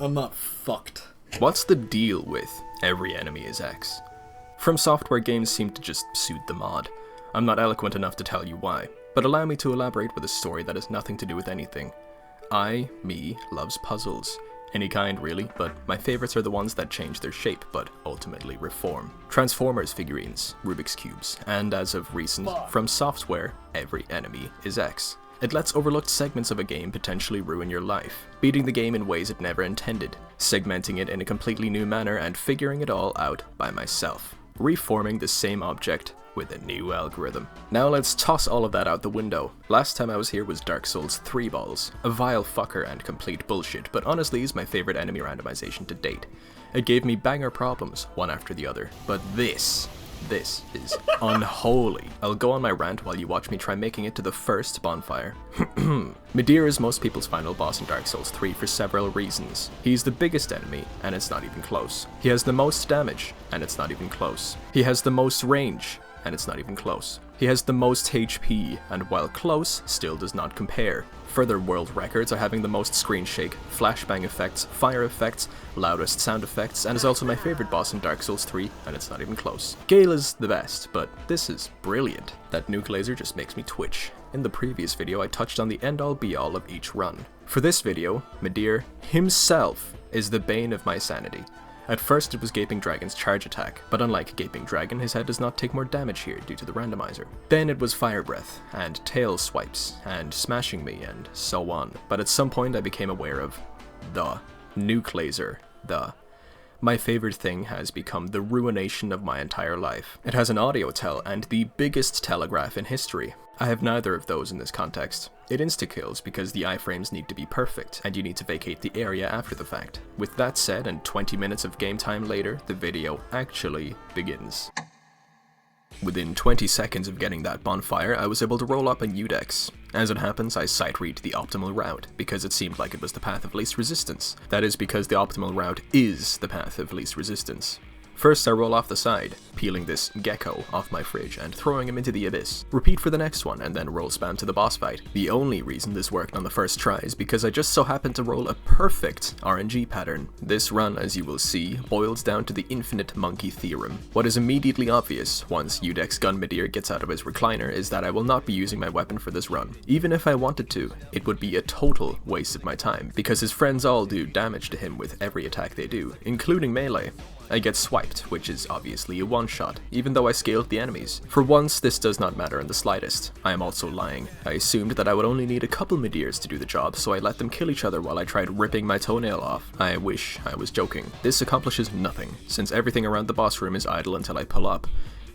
I'm not fucked. What's the deal with every enemy is X? From Software games seem to just suit the mod. I'm not eloquent enough to tell you why, but allow me to elaborate with a story that has nothing to do with anything. Me, loves puzzles. Any kind really, but my favorites are the ones that change their shape, but ultimately reform. Transformers figurines, Rubik's Cubes, and as of recent, from Software, every enemy is X. It lets overlooked segments of a game potentially ruin your life, beating the game in ways it never intended, segmenting it in a completely new manner and figuring it all out by myself, reforming the same object with a new algorithm. Now let's toss all of that out the window. Last time I was here was Dark Souls 3 balls, a vile fucker and complete bullshit, but honestly is my favorite enemy randomization to date. It gave me banger problems, one after the other, but this is unholy. I'll go on my rant while you watch me try making it to the first bonfire. Midir is most people's final boss in Dark Souls 3 for several reasons. He's the biggest enemy, and it's not even close. He has the most damage, and it's not even close. He has the most range, and it's not even close. He has the most HP, and while close, still does not compare. Further world records are having the most screen shake, flashbang effects, fire effects, loudest sound effects, and is also my favorite boss in Dark Souls 3, and it's not even close. Gale is the best, but this is brilliant. That nuke laser just makes me twitch. In the previous video I touched on the end-all be-all of each run. For this video, Midir himself is the bane of my sanity. At first it was Gaping Dragon's charge attack, but unlike Gaping Dragon, his head does not take more damage here due to the randomizer. Then it was Fire Breath, and Tail Swipes, and Smashing Me, and so on. But at some point I became aware of the nuke laser, My favorite thing has become the ruination of my entire life. It has an audio tell and the biggest telegraph in history. I have neither of those in this context. It insta-kills because the iframes need to be perfect, and you need to vacate the area after the fact. With that said, and 20 minutes of game time later, the video actually begins. Within 20 seconds of getting that bonfire, I was able to roll up a Udex. As it happens, I sight-read the optimal route, because it seemed like it was the path of least resistance. That is because the optimal route is the path of least resistance. First I roll off the side, peeling this gecko off my fridge and throwing him into the abyss. Repeat for the next one and then roll spam to the boss fight. The only reason this worked on the first try is because I just so happened to roll a perfect RNG pattern. This run, as you will see, boils down to the infinite monkey theorem. What is immediately obvious once Udex Gun Midir gets out of his recliner is that I will not be using my weapon for this run. Even if I wanted to, it would be a total waste of my time, because his friends all do damage to him with every attack they do, including melee. I get swiped, which is obviously a one-shot, even though I scaled the enemies. For once, this does not matter in the slightest. I am also lying. I assumed that I would only need a couple Midirs to do the job, so I let them kill each other while I tried ripping my toenail off. I wish I was joking. This accomplishes nothing, since everything around the boss room is idle until I pull up.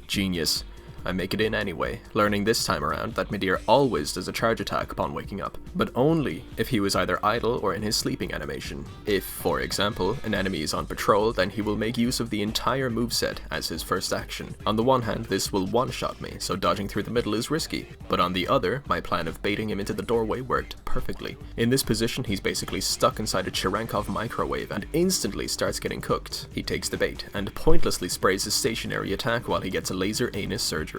Genius. I make it in anyway, learning this time around that Midir always does a charge attack upon waking up, but only if he was either idle or in his sleeping animation. If, for example, an enemy is on patrol, then he will make use of the entire moveset as his first action. On the one hand, this will one-shot me, so dodging through the middle is risky, but on the other, my plan of baiting him into the doorway worked perfectly. In this position, he's basically stuck inside a Cherenkov microwave and instantly starts getting cooked. He takes the bait, and pointlessly sprays his stationary attack while he gets a laser anus surgery.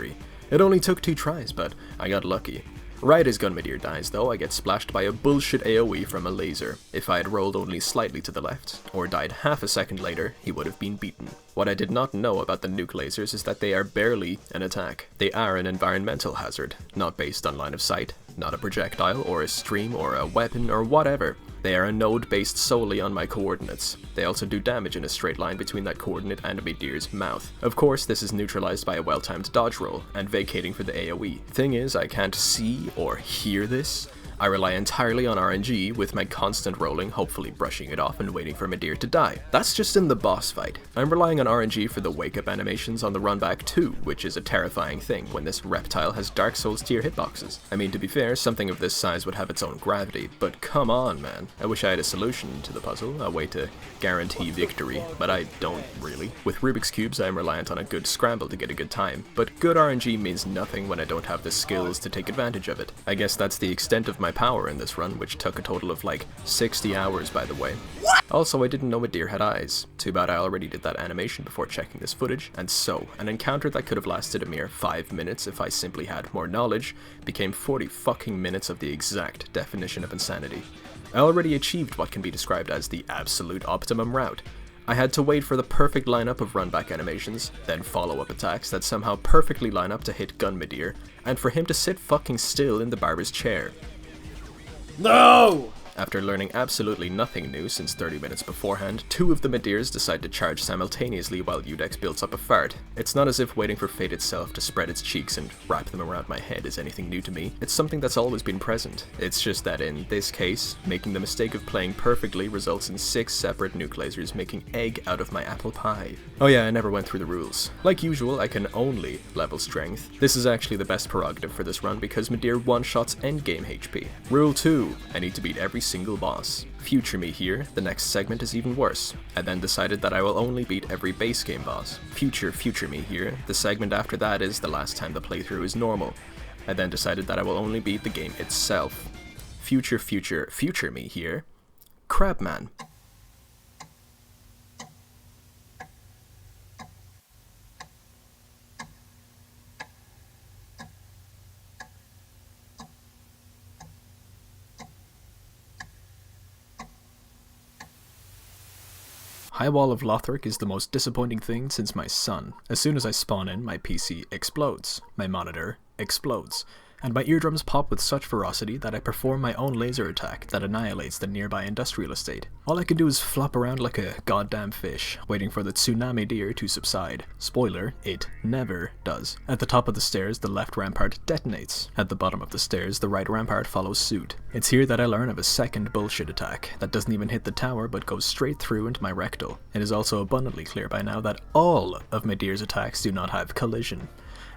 It only took 2 tries, but I got lucky. Right as Gun Midir dies though, I get splashed by a bullshit AoE from a laser. If I had rolled only slightly to the left, or died half a second later, he would have been beaten. What I did not know about the nuke lasers is that they are barely an attack. They are an environmental hazard, not based on line of sight, not a projectile or a stream or a weapon or whatever. They are a node based solely on my coordinates. They also do damage in a straight line between that coordinate and Midir's mouth. Of course, this is neutralized by a well-timed dodge roll, and vacating for the AoE. Thing is, I can't see or hear this. I rely entirely on RNG, with my constant rolling hopefully brushing it off and waiting for Midir to die. That's just in the boss fight. I'm relying on RNG for the wake-up animations on the run back too, which is a terrifying thing when this reptile has Dark Souls tier hitboxes. I mean, to be fair, something of this size would have its own gravity, but come on, man. I wish I had a solution to the puzzle, a way to guarantee victory, but I don't really. With Rubik's Cubes, I am reliant on a good scramble to get a good time, but good RNG means nothing when I don't have the skills to take advantage of it. I guess that's the extent of my my power in this run, which took a total of like 60 hours by the way. Also, I didn't know Midir had eyes. Too bad I already did that animation before checking this footage, and so, an encounter that could have lasted a mere 5 minutes if I simply had more knowledge, became 40 fucking minutes of the exact definition of insanity. I already achieved what can be described as the absolute optimum route. I had to wait for the perfect lineup of run-back animations, then follow-up attacks that somehow perfectly line up to hit gun Midir, and for him to sit fucking still in the barber's chair. No! After learning absolutely nothing new since 30 minutes beforehand, 2 of the Midirs decide to charge simultaneously while Udex builds up a fart. It's not as if waiting for fate itself to spread its cheeks and wrap them around my head is anything new to me. It's something that's always been present. It's just that in this case, making the mistake of playing perfectly results in 6 separate nuke lasers making egg out of my apple pie. Oh yeah, I never went through the rules. Like usual, I can only level strength. This is actually the best prerogative for this run because Midir one-shots endgame HP. Rule 2, I need to beat every single boss. Future me here, the next segment is even worse. I then decided that I will only beat every base game boss. Future me here, the segment after that is the last time the playthrough is normal. I then decided that I will only beat the game itself. Future me here, Crabman. High Wall of Lothric is the most disappointing thing since my son. As soon as I spawn in, my PC explodes, my monitor explodes, and my eardrums pop with such ferocity that I perform my own laser attack that annihilates the nearby industrial estate. All I can do is flop around like a goddamn fish, waiting for the tsunami deer to subside. Spoiler, it never does. At the top of the stairs, the left rampart detonates. At the bottom of the stairs, the right rampart follows suit. It's here that I learn of a second bullshit attack that doesn't even hit the tower but goes straight through into my rectal. It is also abundantly clear by now that all of Midir's attacks do not have collision.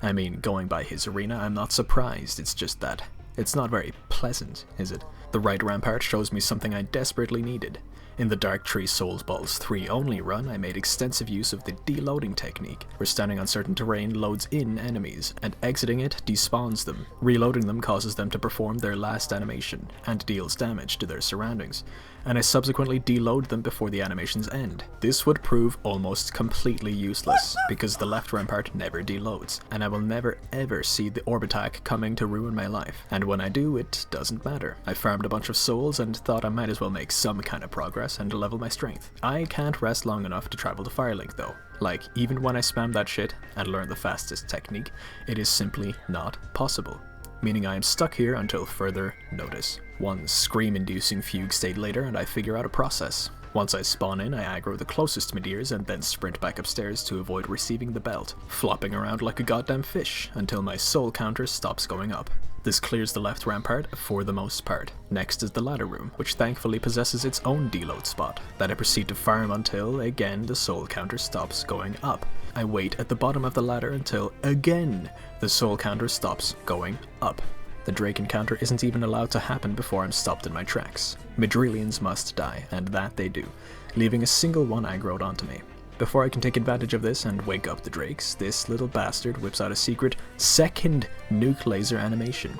I mean, going by his arena, I'm not surprised, it's just that it's not very pleasant, is it? The right rampart shows me something I desperately needed. In the Dark Tree Souls Balls 3 only run, I made extensive use of the deloading technique, where standing on certain terrain loads in enemies, and exiting it despawns them. Reloading them causes them to perform their last animation, and deals damage to their surroundings, and I subsequently deload them before the animations end. This would prove almost completely useless, because the left rampart never deloads, and I will never ever see the orb attack coming to ruin my life, and when I do, it doesn't matter. I farmed a bunch of souls and thought I might as well make some kind of progress and level my strength. I can't rest long enough to travel to Firelink though. Like, even when I spam that shit and learn the fastest technique, it is simply not possible. Meaning I am stuck here until further notice. One scream-inducing fugue state later and I figure out a process. Once I spawn in, I aggro the closest Midirs and then sprint back upstairs to avoid receiving the belt, flopping around like a goddamn fish until my soul counter stops going up. This clears the left rampart for the most part. Next is the ladder room, which thankfully possesses its own deload spot, that I proceed to farm until, again, the soul counter stops going up. I wait at the bottom of the ladder until, again, the soul counter stops going up. The Drake encounter isn't even allowed to happen before I'm stopped in my tracks. Midrillions must die, and that they do, leaving a single one aggroed onto me. Before I can take advantage of this and wake up the Drakes, this little bastard whips out a secret second nuke laser animation.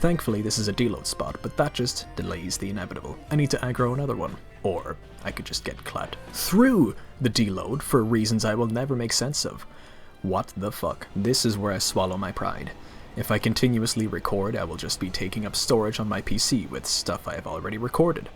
Thankfully this is a deload spot, but that just delays the inevitable. I need to aggro another one. Or I could just get clapped through the deload for reasons I will never make sense of. What the fuck? This is where I swallow my pride. If I continuously record, I will just be taking up storage on my PC with stuff I have already recorded.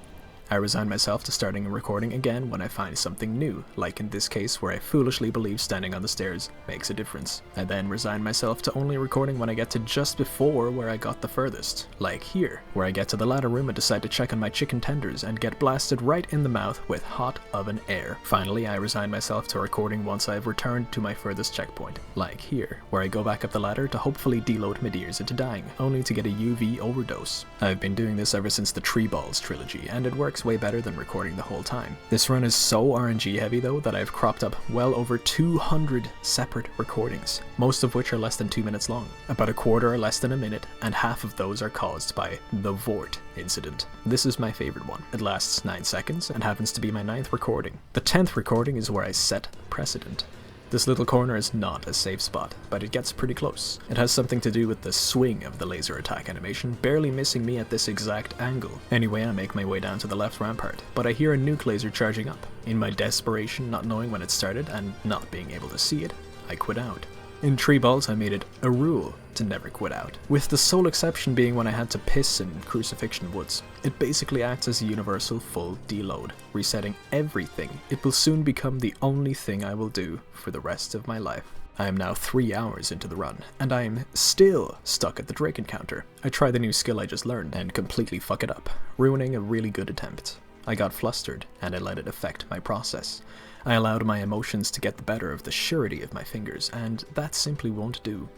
I resign myself to starting a recording again when I find something new, like in this case where I foolishly believe standing on the stairs makes a difference. I then resign myself to only recording when I get to just before where I got the furthest, like here, where I get to the ladder room and decide to check on my chicken tenders and get blasted right in the mouth with hot oven air. Finally, I resign myself to recording once I have returned to my furthest checkpoint, like here, where I go back up the ladder to hopefully deload Midirs into dying, only to get a UV overdose. I've been doing this ever since the Tree Balls trilogy, and it works way better than recording the whole time. This run is so RNG heavy though that I've cropped up well over 200 separate recordings, most of which are less than 2 minutes long. About a quarter are less than a minute, and half of those are caused by the Vordt incident. This is my favorite one. It lasts 9 seconds and happens to be my 9th recording. The 10th recording is where I set precedent. This little corner is not a safe spot, but it gets pretty close. It has something to do with the swing of the laser attack animation, barely missing me at this exact angle. Anyway, I make my way down to the left rampart, but I hear a nuke laser charging up. In my desperation, not knowing when it started and not being able to see it, I quit out. In Tree Balls, I made it a rule to never quit out, with the sole exception being when I had to piss in Crucifixion Woods. It basically acts as a universal full deload, resetting everything. It will soon become the only thing I will do for the rest of my life. I am now 3 hours into the run, and I am still stuck at the Drake encounter. I try the new skill I just learned and completely fuck it up, ruining a really good attempt. I got flustered, and I let it affect my process. I allowed my emotions to get the better of the surety of my fingers, and that simply won't do.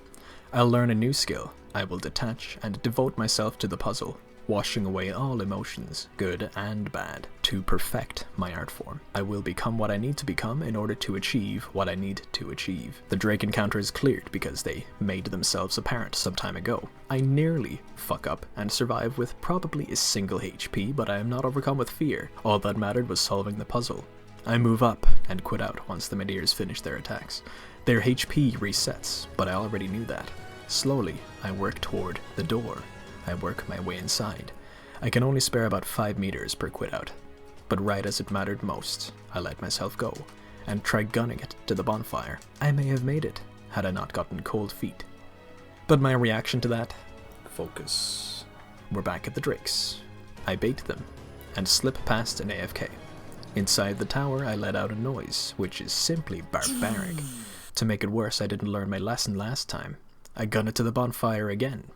I'll learn a new skill. I will detach and devote myself to the puzzle, washing away all emotions, good and bad, to perfect my art form. I will become what I need to become in order to achieve what I need to achieve. The Drake encounter is cleared because they made themselves apparent some time ago. I nearly fuck up and survive with probably a single HP, but I am not overcome with fear. All that mattered was solving the puzzle. I move up and quit out once the Midirs finish their attacks. Their HP resets, but I already knew that. Slowly, I work toward the door. I work my way inside. I can only spare about 5 meters per quit out. But right as it mattered most, I let myself go, and tried gunning it to the bonfire. I may have made it, had I not gotten cold feet. But my reaction to that? Focus. We're back at the Drakes. I bait them, and slip past an AFK. Inside the tower, I let out a noise, which is simply barbaric. To make it worse, I didn't learn my lesson last time. I gun it to the bonfire again.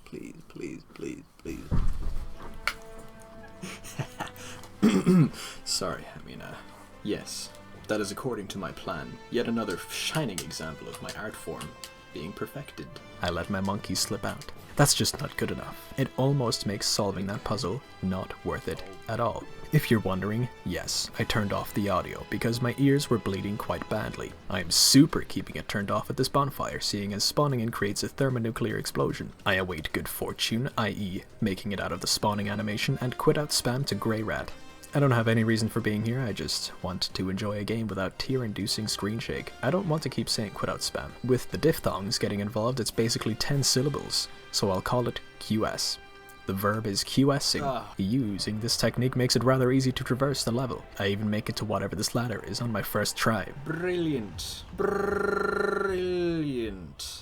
Please, please, please, please. Sorry, yes. That is according to my plan. Yet another shining example of my art form being perfected. I let my monkey slip out. That's just not good enough. It almost makes solving that puzzle not worth it at all. If you're wondering, yes, I turned off the audio because my ears were bleeding quite badly. I am super keeping it turned off at this bonfire, seeing as spawning in creates a thermonuclear explosion. I await good fortune, i.e. making it out of the spawning animation, and quit out spam to Grey Rat. I don't have any reason for being here, I just want to enjoy a game without tear-inducing screen shake. I don't want to keep saying quit out spam. With the diphthongs getting involved, it's basically 10 syllables, so I'll call it QS. The verb is QSing. Using this technique makes it rather easy to traverse the level. I even make it to whatever this ladder is on my first try. Brilliant. Brilliant.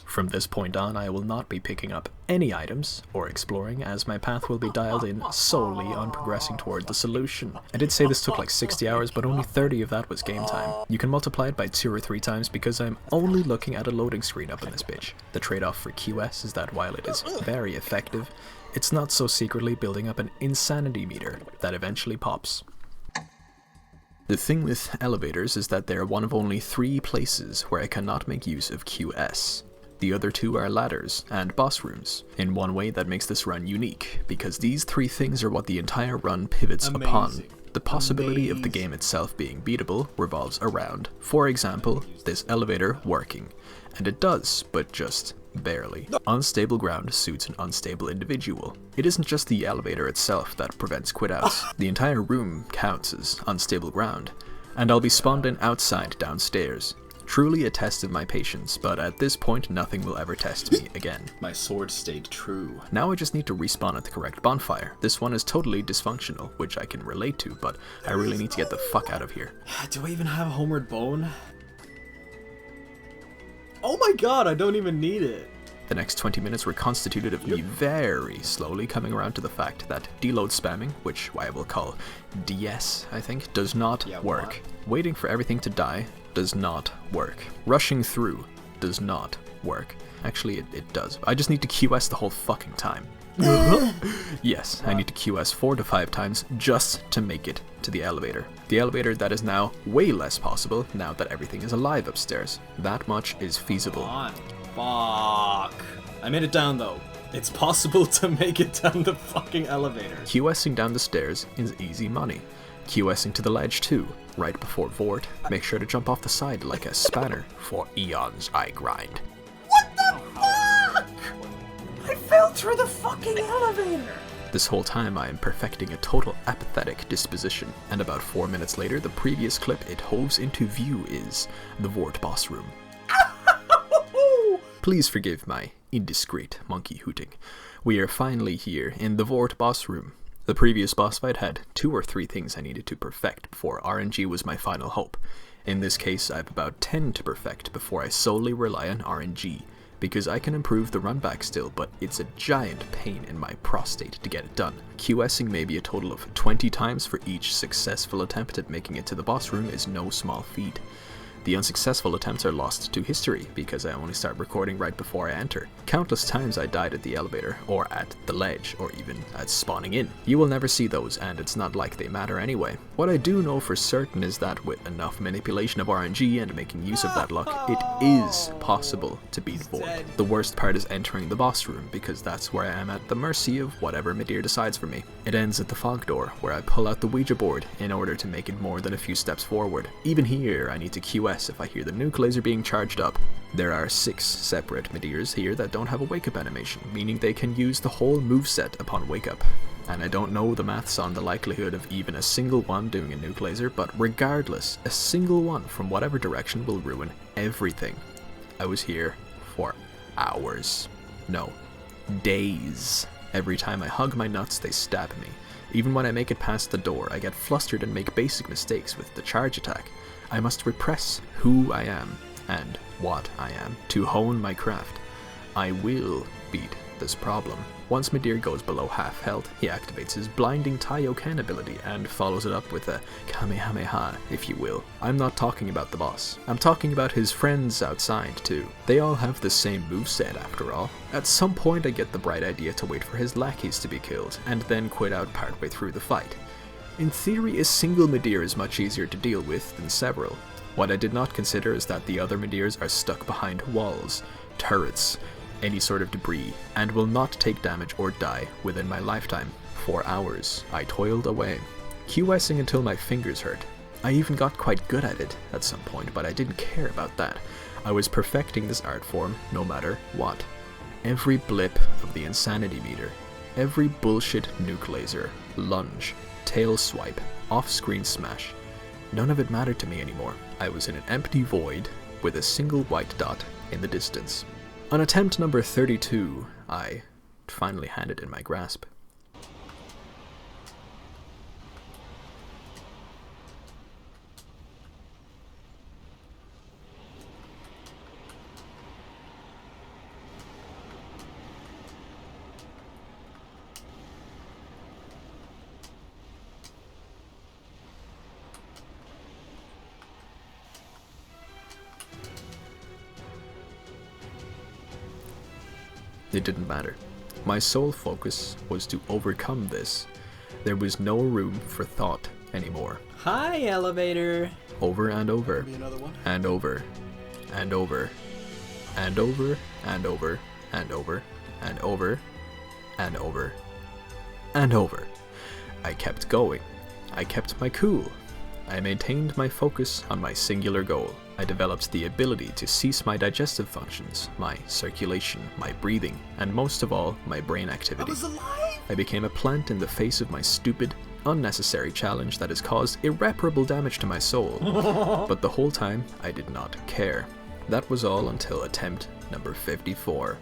From this point on, I will not be picking up any items or exploring, as my path will be dialed in solely on progressing toward the solution. I did say this took like 60 hours, but only 30 of that was game time. You can multiply it by 2 or 3 times because I'm only looking at a loading screen up in this bitch. The trade-off for QS is that while it is very effective, it's not so secretly building up an insanity meter that eventually pops. The thing with elevators is that they're one of only 3 places where I cannot make use of QS. The other 2 are ladders and boss rooms, in one way that makes this run unique, because these 3 things are what the entire run pivots upon. The possibility of the game itself being beatable revolves around, for example, this elevator working. And it does, but just barely. Unstable ground suits an unstable individual. It isn't just the elevator itself that prevents quit outs. The entire room counts as unstable ground, and I'll be spawned in outside downstairs. Truly a test of my patience, but at this point nothing will ever test me again. My sword stayed true. Now I just need to respawn at the correct bonfire. This one is totally dysfunctional, which I can relate to, but I really need to get the fuck out of here. Do I even have a homeward bone? Oh my god, I don't even need it. The next 20 minutes were constituted of me very slowly coming around to the fact that deload spamming, which I will call DS, I think, does not work. Waiting for everything to die does not work. Rushing through does not work. Actually, it does. I just need to QS the whole fucking time. Yes, I need to QS 4 to 5 times just to make it to the elevator. The elevator that is now way less possible now that everything is alive upstairs. That much is feasible. Fuck. I made it down though. It's possible to make it down the fucking elevator. QSing down the stairs is easy money. QSing to the ledge too, right before Vordt. Make sure to jump off the side like a spanner. For eons I grind. What the fuck? I fell through the fucking elevator. This whole time I am perfecting a total apathetic disposition, and about 4 minutes later the previous clip it hoves into view is the Vordt boss room. Please forgive my indiscreet monkey hooting. We are finally here in the Vordt boss room. The previous boss fight had 2 or 3 things I needed to perfect before RNG was my final hope. In this case I have about 10 to perfect before I solely rely on RNG, because I can improve the runback still, but it's a giant pain in my prostate to get it done. QSing maybe a total of 20 times for each successful attempt at making it to the boss room is no small feat. The unsuccessful attempts are lost to history because I only start recording right before I enter. Countless times I died at the elevator, or at the ledge, or even at spawning in. You will never see those, and it's not like they matter anyway. What I do know for certain is that with enough manipulation of RNG and making use of that luck, it is possible to beat Vordt. The worst part is entering the boss room, because that's where I am at the mercy of whatever Midir decides for me. It ends at the fog door, where I pull out the Ouija board in order to make it more than a few steps forward. Even here, I need to QS if I hear the nuke laser being charged up. There are 6 separate Midirs here that don't have a wake up animation, meaning they can use the whole moveset upon wake up. And I don't know the maths on the likelihood of even a single one doing a nuke laser, but regardless, a single one from whatever direction will ruin everything. I was here for hours. No, days. Every time I hug my nuts, they stab me. Even when I make it past the door, I get flustered and make basic mistakes with the charge attack. I must repress who I am and what I am to hone my craft. I will beat this problem. Once Midir goes below half health, he activates his blinding Taioken ability and follows it up with a Kamehameha, if you will. I'm not talking about the boss. I'm talking about his friends outside too. They all have the same moveset after all. At some point I get the bright idea to wait for his lackeys to be killed, and then quit out partway through the fight. In theory, a single Midir is much easier to deal with than several. What I did not consider is that the other Midirs are stuck behind walls, turrets, any sort of debris, and will not take damage or die within my lifetime. For hours, I toiled away, QSing until my fingers hurt. I even got quite good at it at some point, but I didn't care about that. I was perfecting this art form no matter what. Every blip of the insanity meter, every bullshit nuke laser, lunge, tail swipe, off-screen smash. None of it mattered to me anymore. I was in an empty void with a single white dot in the distance. On attempt number 32, I finally had it in my grasp. It didn't matter. My sole focus was to overcome this. There was no room for thought anymore. Hi, elevator. Over and over, Another one? and over, and over, and over, and over, and over, and over, and over, and over. I kept going. I kept my cool. I maintained my focus on my singular goal. I developed the ability to cease my digestive functions, my circulation, my breathing, and most of all, my brain activity. I was alive! I became a plant in the face of my stupid, unnecessary challenge that has caused irreparable damage to my soul. But the whole time, I did not care. That was all until attempt number 54.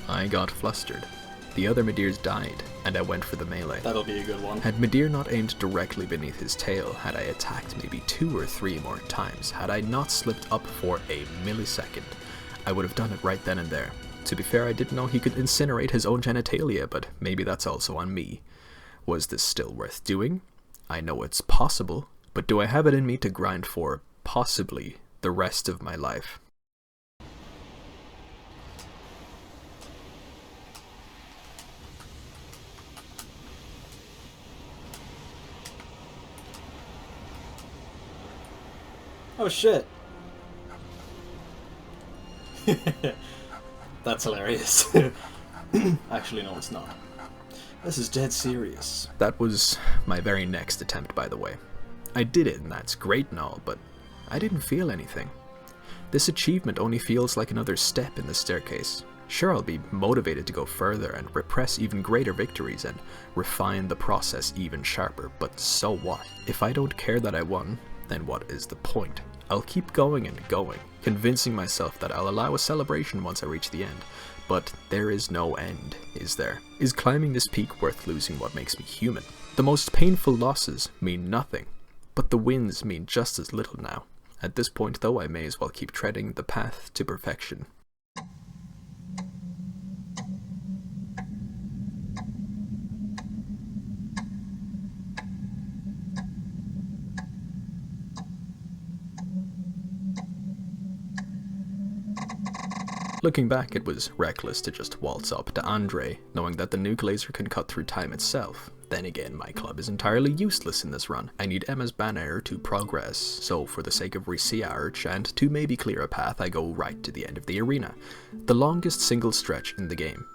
I got flustered. The other Midirs died, and I went for the melee. That'll be a good one. Had Midir not aimed directly beneath his tail, had I attacked maybe 2 or 3 more times, had I not slipped up for a millisecond, I would have done it right then and there. To be fair, I didn't know he could incinerate his own genitalia, but maybe that's also on me. Was this still worth doing? I know it's possible, but do I have it in me to grind for, possibly, the rest of my life? Oh shit. That's hilarious. Actually, no, it's not. This is dead serious. That was my very next attempt, by the way. I did it, and that's great and all, but I didn't feel anything. This achievement only feels like another step in the staircase. Sure, I'll be motivated to go further and repress even greater victories and refine the process even sharper, but so what? If I don't care that I won, then what is the point? I'll keep going and going, convincing myself that I'll allow a celebration once I reach the end. But there is no end, is there? Is climbing this peak worth losing what makes me human? The most painful losses mean nothing, but the wins mean just as little now. At this point though, I may as well keep treading the path to perfection. Looking back, it was reckless to just waltz up to Andre, knowing that the nuke laser can cut through time itself. Then again, my club is entirely useless in this run. I need Emma's banner to progress, so for the sake of research and to maybe clear a path, I go right to the end of the arena, the longest single stretch in the game.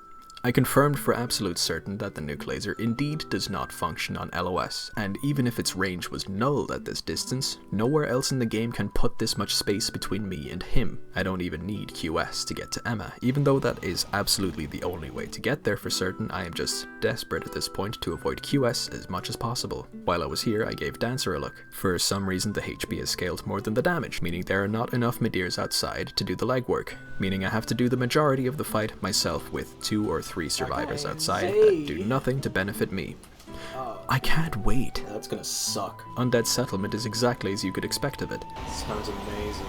I confirmed for absolute certain that the nuke laser indeed does not function on LOS, and even if its range was null at this distance, nowhere else in the game can put this much space between me and him. I don't even need QS to get to Emma, even though that is absolutely the only way to get there for certain. I am just desperate at this point to avoid QS as much as possible. While I was here, I gave Dancer a look. For some reason the HP is scaled more than the damage, meaning there are not enough Midirs outside to do the legwork, meaning I have to do the majority of the fight myself with 2 or 3 survivors outside that do nothing to benefit me. I can't wait. That's gonna suck. Undead settlement is exactly as you could expect of it. Sounds amazing.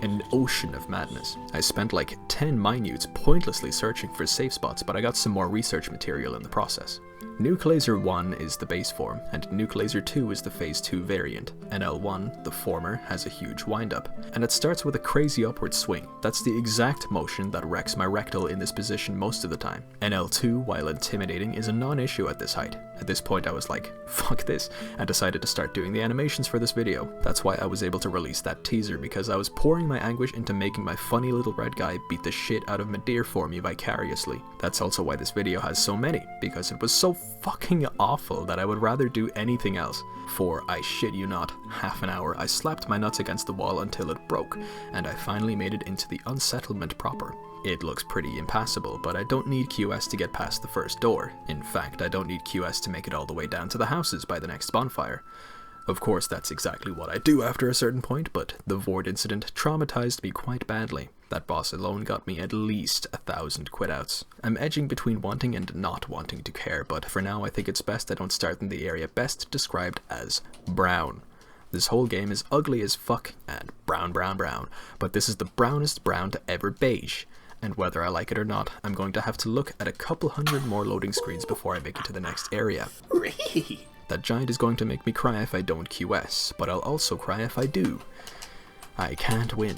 An ocean of madness. I spent like 10 minutes pointlessly searching for safe spots, but I got some more research material in the process. Nuke Laser 1 is the base form, and Nuke Laser 2 is the Phase 2 variant. NL1, the former, has a huge wind-up, and it starts with a crazy upward swing. That's the exact motion that wrecks my rectal in this position most of the time. NL2, while intimidating, is a non-issue at this height. At this point I was like, fuck this, and decided to start doing the animations for this video. That's why I was able to release that teaser, because I was pouring my anguish into making my funny little red guy beat the shit out of Midir for me vicariously. That's also why this video has so many, because it was so fucking awful that I would rather do anything else. For, I shit you not, half an hour I slapped my nuts against the wall until it broke, and I finally made it into the unsettlement proper. It looks pretty impassable, but I don't need QS to get past the first door. In fact, I don't need QS to make it all the way down to the houses by the next bonfire. Of course, that's exactly what I do after a certain point, but the Vordt incident traumatized me quite badly. That boss alone got me at least 1,000 quit outs. I'm edging between wanting and not wanting to care, but for now I think it's best I don't start in the area best described as brown. This whole game is ugly as fuck and brown, but this is the brownest brown to ever beige. And whether I like it or not, I'm going to have to look at a couple hundred more loading screens before I make it to the next area. That giant is going to make me cry if I don't QS, but I'll also cry if I do. I can't win.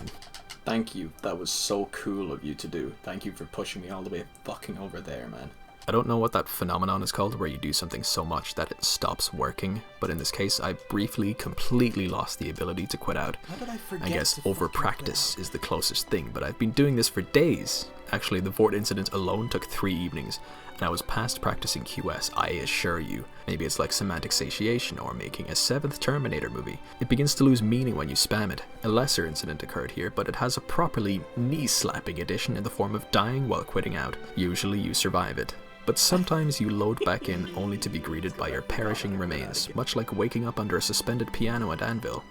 Thank you. That was so cool of you to do. Thank you for pushing me all the way fucking over there, man. I don't know what that phenomenon is called where you do something so much that it stops working, but in this case I briefly, completely lost the ability to quit out. How did I forget? I guess over practice is the closest thing, but I've been doing this for days. Actually, the Vordt incident alone took 3 evenings, and I was past practicing QS, I assure you. Maybe it's like semantic satiation or making a 7th Terminator movie. It begins to lose meaning when you spam it. A lesser incident occurred here, but it has a properly knee-slapping addition in the form of dying while quitting out. Usually you survive it, but sometimes you load back in only to be greeted by your perishing remains, much like waking up under a suspended piano at Anvil.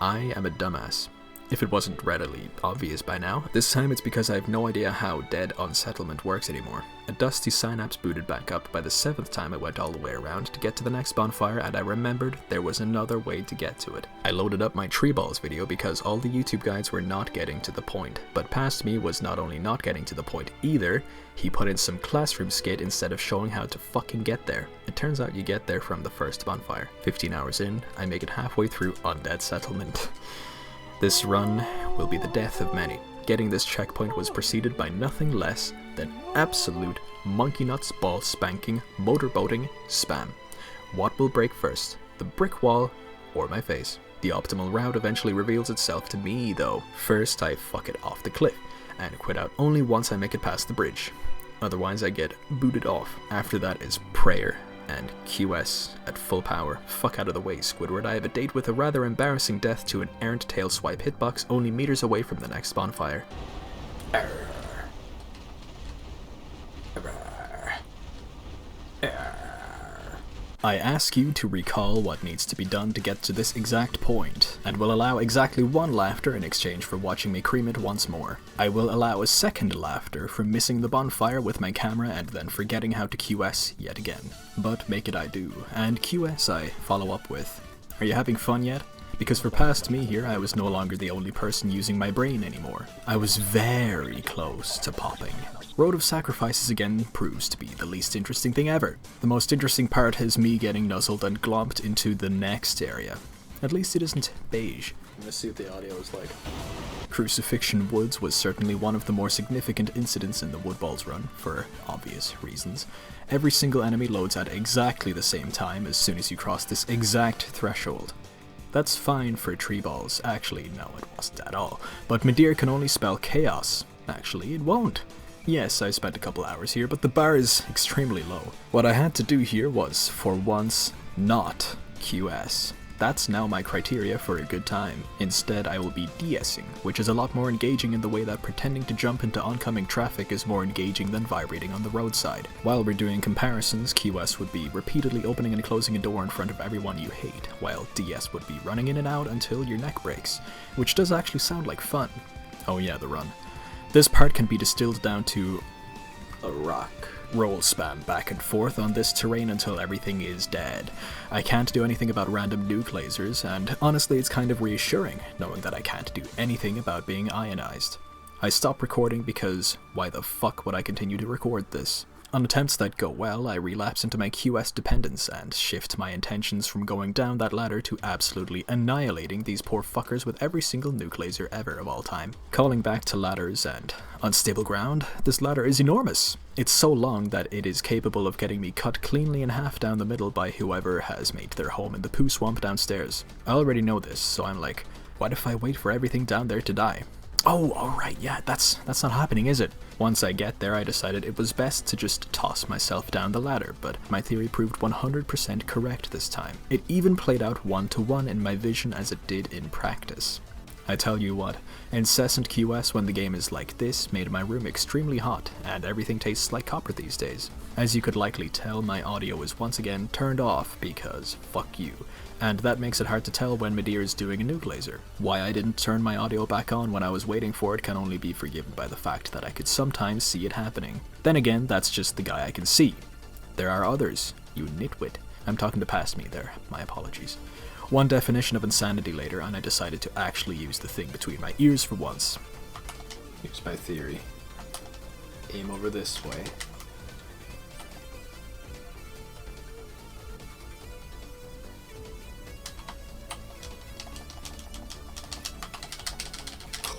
I am a dumbass. If it wasn't readily obvious by now, this time it's because I have no idea how dead unsettlement works anymore. A dusty synapse booted back up by the 7th time I went all the way around to get to the next bonfire, and I remembered there was another way to get to it. I loaded up my tree balls video because all the YouTube guides were not getting to the point, but past me was not only not getting to the point either, he put in some classroom skit instead of showing how to fucking get there. It turns out you get there from the first bonfire. 15 hours in, I make it halfway through Undead settlement. This run will be the death of many. Getting this checkpoint was preceded by nothing less than absolute monkey nuts ball spanking motorboating spam. What will break first, the brick wall or my face? The optimal route eventually reveals itself to me though. First I fuck it off the cliff, and quit out only once I make it past the bridge. Otherwise I get booted off. After that is prayer and QS at full power. Fuck out of the way, Squidward. I have a date with a rather embarrassing death to an errant tail swipe hitbox only meters away from the next bonfire. I ask you to recall what needs to be done to get to this exact point, and will allow exactly one laughter in exchange for watching me cream it once more. I will allow a second laughter for missing the bonfire with my camera and then forgetting how to QS yet again. But make it I do, and QS I follow up with, are you having fun yet? Because for past me here, I was no longer the only person using my brain anymore. I was very close to popping. Road of Sacrifices again proves to be the least interesting thing ever. The most interesting part is me getting nuzzled and glomped into the next area. At least it isn't beige. I'm gonna see what the audio is like. Crucifixion Woods was certainly one of the more significant incidents in the Woodballs run, for obvious reasons. Every single enemy loads at exactly the same time as soon as you cross this exact threshold. That's fine for tree balls. Actually, no, it wasn't at all. But Midir can only spell chaos. Actually, it won't. Yes, I spent a couple hours here, but the bar is extremely low. What I had to do here was, for once, not QS. That's now my criteria for a good time. Instead, I will be DSing, which is a lot more engaging in the way that pretending to jump into oncoming traffic is more engaging than vibrating on the roadside. While we're doing comparisons, QS would be repeatedly opening and closing a door in front of everyone you hate, while DS would be running in and out until your neck breaks, which does actually sound like fun. Oh yeah, the run. This part can be distilled down to a rock. Roll spam back and forth on this terrain until everything is dead. I can't do anything about random nuke lasers, and honestly it's kind of reassuring, knowing that I can't do anything about being ionized. I stop recording because why the fuck would I continue to record this? On attempts that go well, I relapse into my QS dependence and shift my intentions from going down that ladder to absolutely annihilating these poor fuckers with every single nuke laser ever of all time. Calling back to ladders and unstable ground, this ladder is enormous. It's so long that it is capable of getting me cut cleanly in half down the middle by whoever has made their home in the poo swamp downstairs. I already know this, so I'm like, what if I wait for everything down there to die? Oh, alright, yeah, that's not happening, is it? Once I get there, I decided it was best to just toss myself down the ladder, but my theory proved 100% correct this time. It even played out 1-to-1 in my vision as it did in practice. I tell you what, incessant QS when the game is like this made my room extremely hot, and everything tastes like copper these days. As you could likely tell, my audio is once again turned off because fuck you, and that makes it hard to tell when Midir is doing a nuke laser. Why I didn't turn my audio back on when I was waiting for it can only be forgiven by the fact that I could sometimes see it happening. Then again, that's just the guy I can see. There are others, you nitwit. I'm talking to past me there, my apologies. One definition of insanity later, and I decided to actually use the thing between my ears for once. Here's my theory. Aim over this way.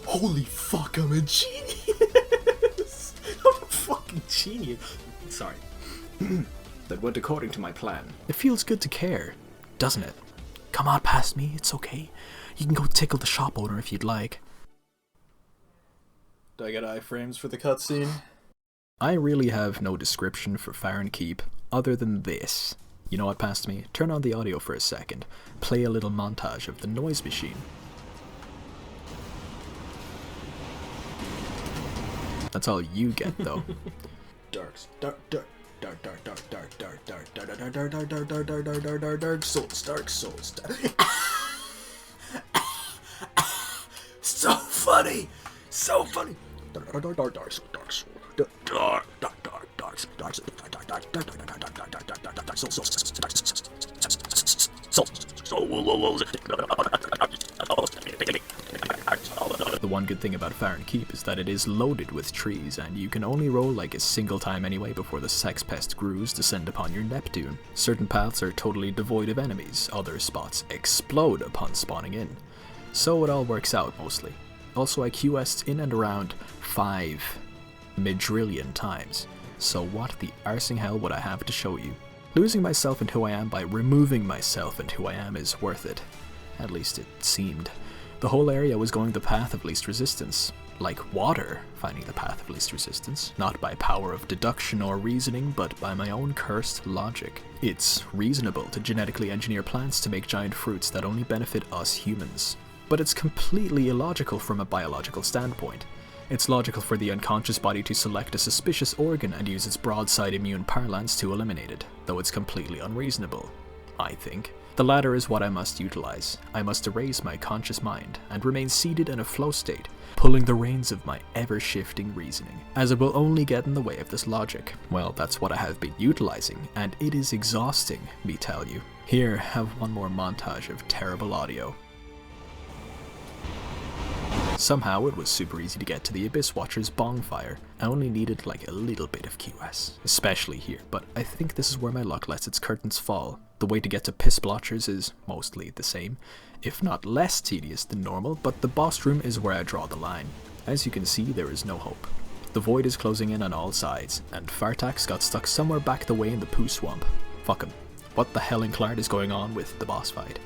Holy fuck, I'm a genius! I'm a fucking genius. Sorry. That went according to my plan. It feels good to care, doesn't it? Come on past me, it's okay. You can go tickle the shop owner if you'd like. Do I get iframes for the cutscene? I really have no description for Farron Keep other than this. You know what, past me? Turn on the audio for a second. Play a little montage of the noise machine. That's all you get, though. Dark souls. So funny! So funny! The one good thing about Farron Keep is that it is loaded with trees, and you can only roll like a single time anyway before the sex pest grooves descend upon your Neptune. Certain paths are totally devoid of enemies, other spots explode upon spawning in. So it all works out mostly. Also, I QS'd in and around 5 midrillion times, so what the arsing hell would I have to show you? Losing myself and who I am by removing myself and who I am is worth it. At least it seemed. The whole area was going the path of least resistance. Like water, finding the path of least resistance, not by power of deduction or reasoning, but by my own cursed logic. It's reasonable to genetically engineer plants to make giant fruits that only benefit us humans. But it's completely illogical from a biological standpoint. It's logical for the unconscious body to select a suspicious organ and use its broadside immune parlance to eliminate it, though it's completely unreasonable, I think. The latter is what I must utilize. I must erase my conscious mind and remain seated in a flow state, pulling the reins of my ever-shifting reasoning, as it will only get in the way of this logic. Well, that's what I have been utilizing, and it is exhausting, me tell you. Here, have one more montage of terrible audio. Somehow it was super easy to get to the Abyss Watcher's bonfire. I only needed like a little bit of QS, especially here, but I think this is where my luck lets its curtains fall. The way to get to Piss Blotchers is mostly the same, if not less tedious than normal, but the boss room is where I draw the line. As you can see, there is no hope. The void is closing in on all sides, and Fartax got stuck somewhere back the way in the poo swamp. Fuck him. What the hell in Clart is going on with the boss fight?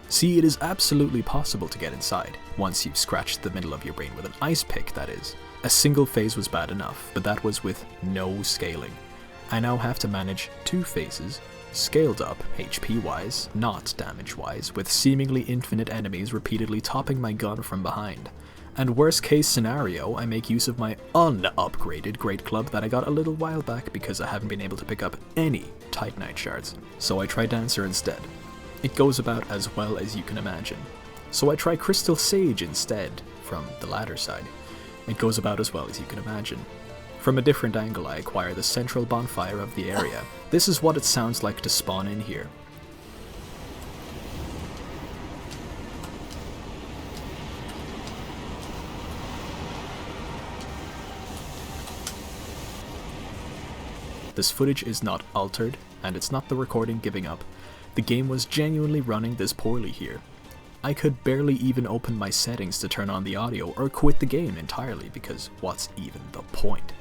See, it is absolutely possible to get inside, once you've scratched the middle of your brain with an ice pick, that is. A single phase was bad enough, but that was with no scaling. I now have to manage 2 phases, scaled up HP-wise, not damage-wise, with seemingly infinite enemies repeatedly topping my gun from behind. And worst case scenario, I make use of my unupgraded Great Club that I got a little while back because I haven't been able to pick up any Titanite shards, so I try Dancer instead. It goes about as well as you can imagine. So I try Crystal Sage instead, from the latter side. It goes about as well as you can imagine. From a different angle, I acquire the central bonfire of the area. This is what it sounds like to spawn in here. This footage is not altered, and it's not the recording giving up. The game was genuinely running this poorly here. I could barely even open my settings to turn on the audio or quit the game entirely because what's even the point?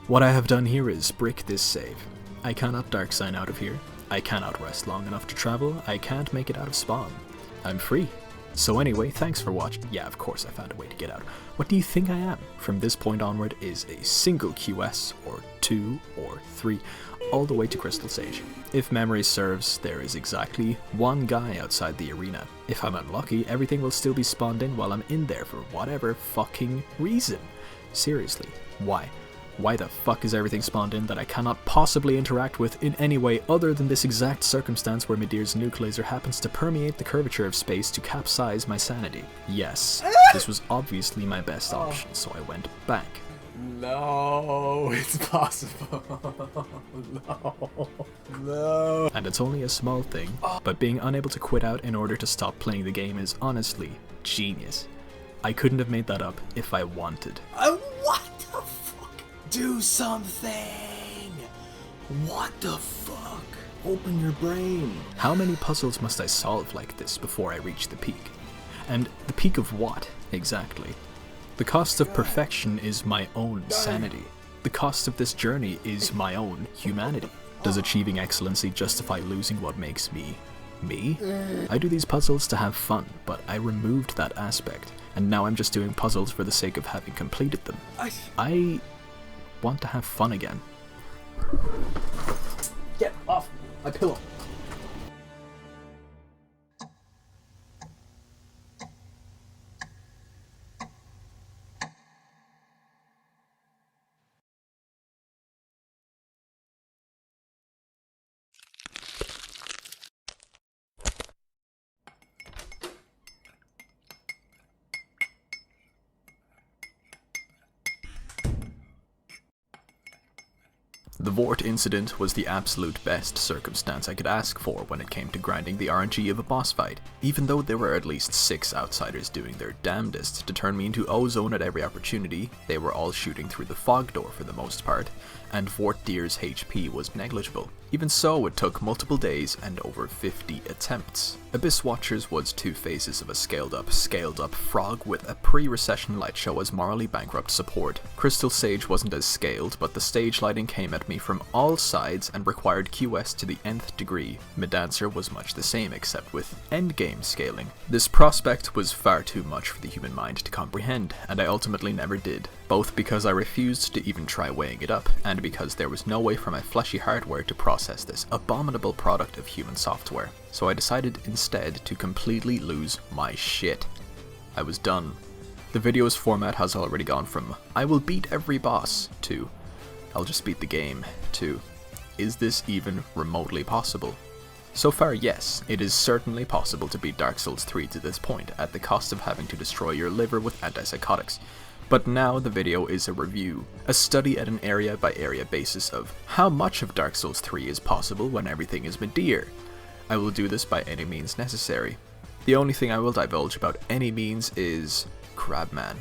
What I have done here is brick this save. I cannot dark sign out of here. I cannot rest long enough to travel. I can't make it out of spawn. I'm free. So anyway, thanks for watching. Yeah, of course I found a way to get out. What do you think I am? From this point onward is a single QS, or 2, or 3, all the way to Crystal Sage. If memory serves, there is exactly 1 guy outside the arena. If I'm unlucky, everything will still be spawned in while I'm in there for whatever fucking reason. Seriously, why? Why the fuck is everything spawned in that I cannot possibly interact with in any way other than this exact circumstance where Midir's nuke laser happens to permeate the curvature of space to capsize my sanity? Yes, this was obviously my best option, so I went back. No, it's possible. No. And it's only a small thing, but being unable to quit out in order to stop playing the game is honestly genius. I couldn't have made that up if I wanted. What the fuck? Do something! What the fuck? Open your brain. How many puzzles must I solve like this before I reach the peak? And the peak of what, exactly? The cost of perfection is my own sanity. The cost of this journey is my own humanity. Does achieving excellency justify losing what makes me, me? I do these puzzles to have fun, but I removed that aspect, and now I'm just doing puzzles for the sake of having completed them. I want to have fun again. Get off my pillow. The Vordt incident was the absolute best circumstance I could ask for when it came to grinding the RNG of a boss fight, even though there were at least 6 outsiders doing their damnedest to turn me into ozone at every opportunity. They were all shooting through the fog door for the most part, and Vordt Deer's HP was negligible. Even so, it took multiple days and over 50 attempts. Abyss Watchers was two phases of a scaled up frog with a pre-recession light show as morally bankrupt support. Crystal Sage wasn't as scaled, but the stage lighting came at me from all sides and required QS to the nth degree. Midancer was much the same except with endgame scaling. This prospect was far too much for the human mind to comprehend, and I ultimately never did, both because I refused to even try weighing it up, and because there was no way for my fleshy hardware to process this abominable product of human software. So I decided instead to completely lose my shit. I was done. The video's format has already gone from "I will beat every boss" to "I'll just beat the game" to "Is this even remotely possible?" So far, yes, it is certainly possible to beat Dark Souls 3 to this point at the cost of having to destroy your liver with antipsychotics. But now the video is a review, a study at an area by area basis of how much of Dark Souls 3 is possible when everything is Midir. I will do this by any means necessary. The only thing I will divulge about any means is Crabman.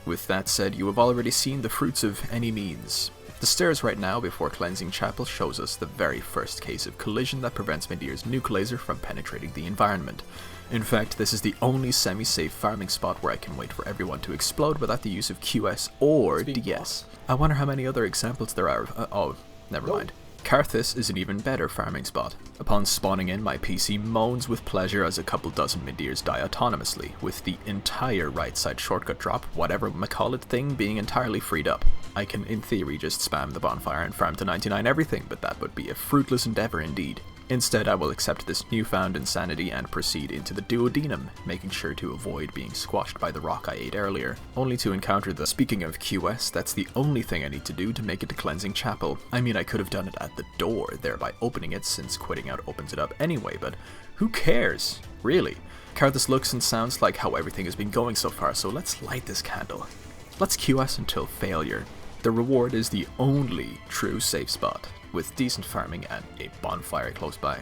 With that said, you have already seen the fruits of any means. The stairs right now before Cleansing Chapel shows us the very first case of collision that prevents Midir's nuke laser from penetrating the environment. In fact, this is the only semi-safe farming spot where I can wait for everyone to explode without the use of QS or DS. I wonder how many other examples there are of, oh, never mind. Karthus is an even better farming spot. Upon spawning in, my PC moans with pleasure as a couple dozen Midirs die autonomously, with the entire right side shortcut drop, whatever McCall it thing, being entirely freed up. I can in theory just spam the bonfire and farm to 99 everything, but that would be a fruitless endeavor indeed. Instead, I will accept this newfound insanity and proceed into the duodenum, making sure to avoid being squashed by the rock I ate earlier, only to encounter the— Speaking of QS, that's the only thing I need to do to make it to Cleansing Chapel. I mean, I could have done it at the door, thereby opening it since quitting out opens it up anyway, but who cares? Really? Karthus looks and sounds like how everything has been going so far, so let's light this candle. Let's QS until failure. The reward is the only true safe spot, with decent farming and a bonfire close by.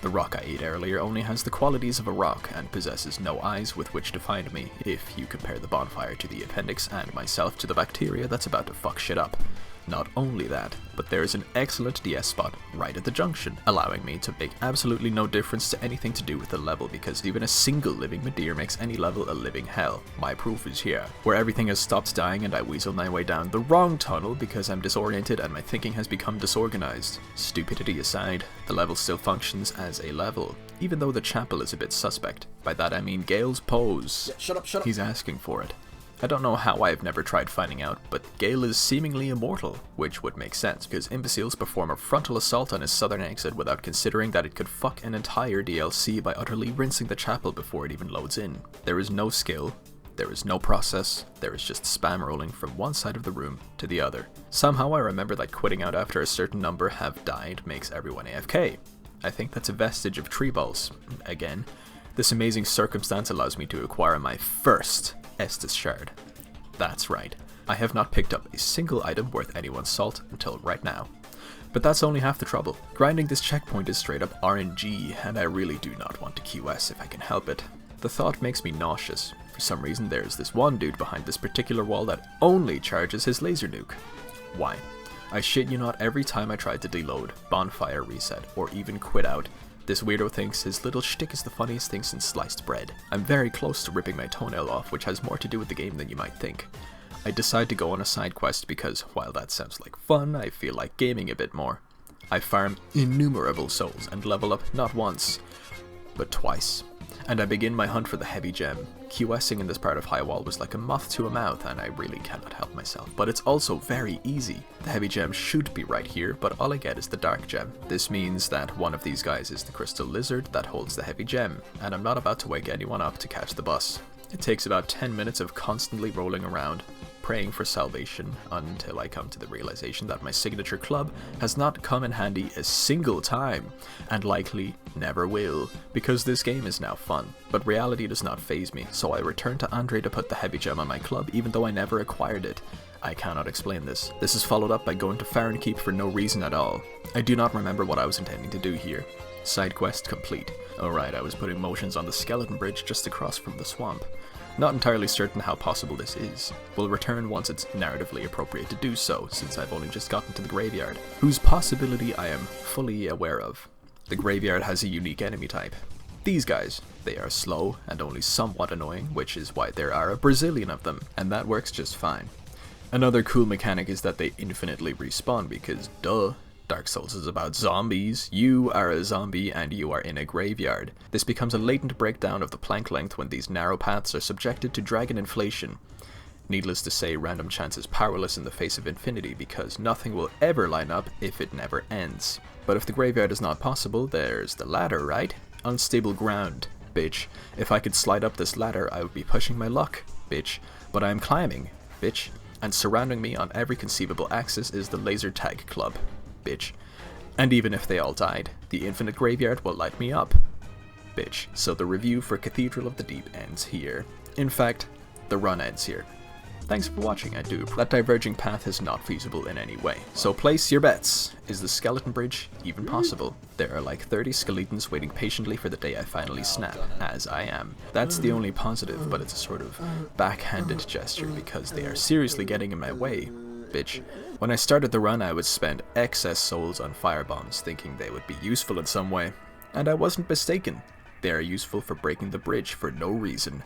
The rock I ate earlier only has the qualities of a rock and possesses no eyes with which to find me, if you compare the bonfire to the appendix and myself to the bacteria that's about to fuck shit up. Not only that, but there is an excellent DS spot right at the junction, allowing me to make absolutely no difference to anything to do with the level, because even a single living Midir makes any level a living hell. My proof is here, where everything has stopped dying and I weasel my way down the wrong tunnel because I'm disoriented and my thinking has become disorganized. Stupidity aside, the level still functions as a level, even though the chapel is a bit suspect. By that I mean Gale's pose. Yeah, shut up. He's asking for it. I don't know how I have never tried finding out, but Gale is seemingly immortal, which would make sense, because imbeciles perform a frontal assault on his southern exit without considering that it could fuck an entire DLC by utterly rinsing the chapel before it even loads in. There is no skill, there is no process, there is just spam rolling from one side of the room to the other. Somehow I remember that quitting out after a certain number have died makes everyone AFK. I think that's a vestige of tree balls. Again, this amazing circumstance allows me to acquire my first Estus shard. That's right, I have not picked up a single item worth anyone's salt until right now. But that's only half the trouble. Grinding this checkpoint is straight up RNG, and I really do not want to QS if I can help it. The thought makes me nauseous. For some reason there's this one dude behind this particular wall that only charges his laser nuke. Why? I shit you not, every time I tried to deload, bonfire reset, or even quit out, this weirdo thinks his little shtick is the funniest thing since sliced bread. I'm very close to ripping my toenail off, which has more to do with the game than you might think. I decide to go on a side quest because, while that sounds like fun, I feel like gaming a bit more. I farm innumerable souls and level up not once, but twice. And I begin my hunt for the heavy gem. QSing in this part of Highwall was like a moth to a mouth, and I really cannot help myself, but it's also very easy. The heavy gem should be right here, but all I get is the dark gem. This means that one of these guys is the crystal lizard that holds the heavy gem, and I'm not about to wake anyone up to catch the bus. It takes about 10 minutes of constantly rolling around, praying for salvation, until I come to the realization that my signature club has not come in handy a single time, and likely never will, because this game is now fun. But reality does not faze me, so I return to Andre to put the heavy gem on my club even though I never acquired it. I cannot explain this. This is followed up by going to Farron Keep for no reason at all. I do not remember what I was intending to do here. Side quest complete. Alright, I was putting motions on the skeleton bridge just across from the swamp. Not entirely certain how possible this is. Will return once it's narratively appropriate to do so, since I've only just gotten to the graveyard, whose possibility I am fully aware of. The graveyard has a unique enemy type. These guys. They are slow and only somewhat annoying, which is why there are a Brazilian of them, and that works just fine. Another cool mechanic is that they infinitely respawn because, duh, Dark Souls is about zombies. You are a zombie and you are in a graveyard. This becomes a latent breakdown of the plank length when these narrow paths are subjected to dragon inflation. Needless to say, random chance is powerless in the face of infinity because nothing will ever line up if it never ends. But if the graveyard is not possible, there's the ladder, right? Unstable ground, bitch. If I could slide up this ladder, I would be pushing my luck, bitch. But I am climbing, bitch. And surrounding me on every conceivable axis is the laser tag club, bitch. And even if they all died, the infinite graveyard will light me up, bitch. So the review for Cathedral of the Deep ends here. In fact, the run ends here. Thanks for watching, I do. That diverging path is not feasible in any way. So place your bets. Is the skeleton bridge even possible? There are like 30 skeletons waiting patiently for the day I finally snap, as I am. That's the only positive, but it's a sort of backhanded gesture because they are seriously getting in my way, bitch. When I started the run, I would spend excess souls on firebombs, thinking they would be useful in some way. And I wasn't mistaken. They are useful for breaking the bridge for no reason.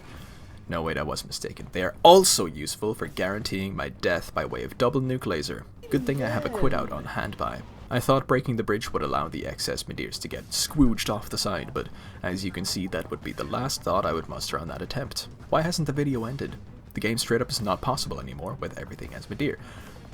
No, wait, I was mistaken. They are also useful for guaranteeing my death by way of double nuke laser. Good thing I have a quit out on hand by. I thought breaking the bridge would allow the excess Midirs to get squooged off the side, but as you can see, that would be the last thought I would muster on that attempt. Why hasn't the video ended? The game straight up is not possible anymore with everything as Midir.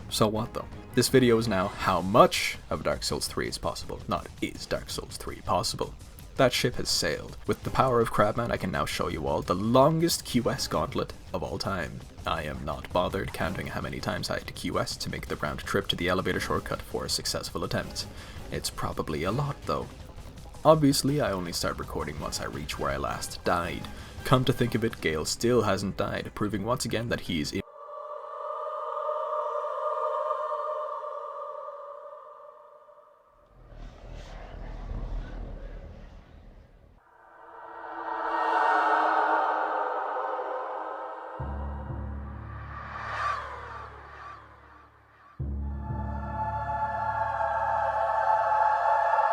So what though? This video is now how much of Dark Souls 3 is possible, not is Dark Souls 3 possible. That ship has sailed. With the power of Crabman, I can now show you all the longest QS gauntlet of all time. I am not bothered counting how many times I had to QS to make the round trip to the elevator shortcut for a successful attempt. It's probably a lot though. Obviously, I only start recording once I reach where I last died. Come to think of it, Gale still hasn't died, proving once again that he is in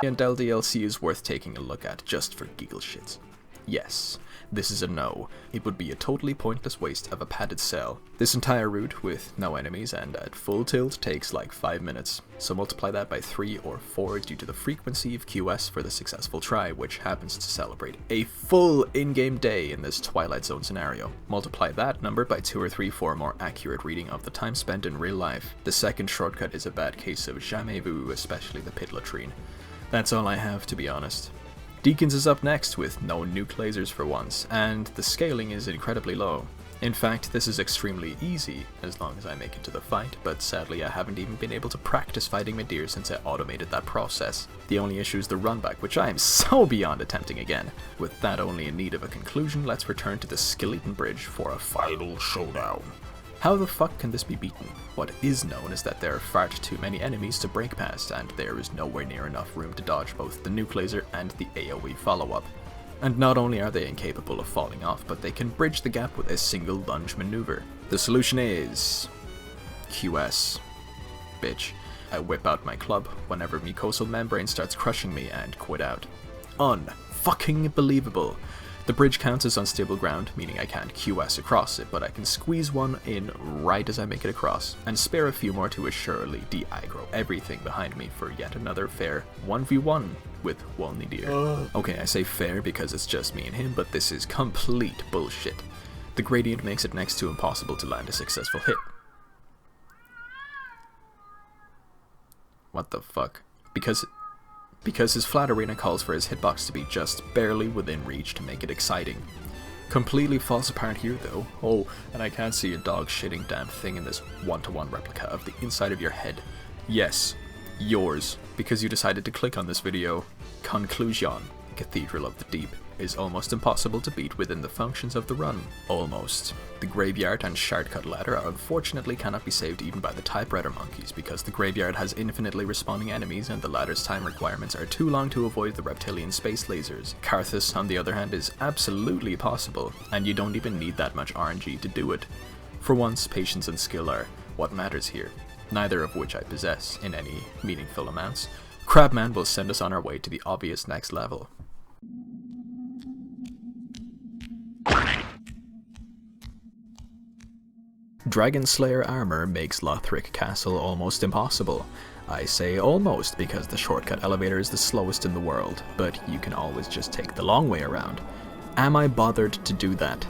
Undead DLC is worth taking a look at just for giggle shits. Yes, this is a no. It would be a totally pointless waste of a padded cell. This entire route with no enemies and at full tilt takes like 5 minutes, so multiply that by 3 or 4 due to the frequency of QS for the successful try, which happens to celebrate a full in-game day in this Twilight Zone scenario. Multiply that number by 2 or 3 for a more accurate reading of the time spent in real life. The second shortcut is a bad case of jamais vu, especially the pit latrine. That's all I have, to be honest. Deacons is up next with no nuke lasers for once, and the scaling is incredibly low. In fact, this is extremely easy, as long as I make it to the fight, but sadly I haven't even been able to practice fighting Midir since I automated that process. The only issue is the runback, which I am so beyond attempting again. With that only in need of a conclusion, let's return to the skeleton bridge for a final showdown. How the fuck can this be beaten? What is known is that there are far too many enemies to break past, and there is nowhere near enough room to dodge both the nuke laser and the AoE follow-up. And not only are they incapable of falling off, but they can bridge the gap with a single lunge maneuver. The solution is QS. Bitch. I whip out my club whenever mucosal membrane starts crushing me and quit out. Unfucking believable. The bridge counts as unstable ground, meaning I can't QS across it, but I can squeeze one in right as I make it across, and spare a few more to assuredly de-aggro everything behind me for yet another fair 1v1 with one Midir. Okay, I say fair because it's just me and him, but this is complete bullshit. The gradient makes it next to impossible to land a successful hit. What the fuck? Because his flat arena calls for his hitbox to be just barely within reach to make it exciting. Completely falls apart here though. Oh, and I can't see a dog shitting damn thing in this one-to-one replica of the inside of your head. Yes, yours, because you decided to click on this video. Conclusion, Cathedral of the Deep. is almost impossible to beat within the functions of the run. Almost. The graveyard and shardcut ladder unfortunately cannot be saved even by the typewriter monkeys, because the graveyard has infinitely respawning enemies and the ladder's time requirements are too long to avoid the reptilian space lasers. Karthus, on the other hand, is absolutely possible, and you don't even need that much RNG to do it. For once, patience and skill are what matters here, neither of which I possess in any meaningful amounts. Crabman will send us on our way to the obvious next level. Dragon Slayer armor makes Lothric Castle almost impossible. I say almost because the shortcut elevator is the slowest in the world, but you can always just take the long way around. Am I bothered to do that?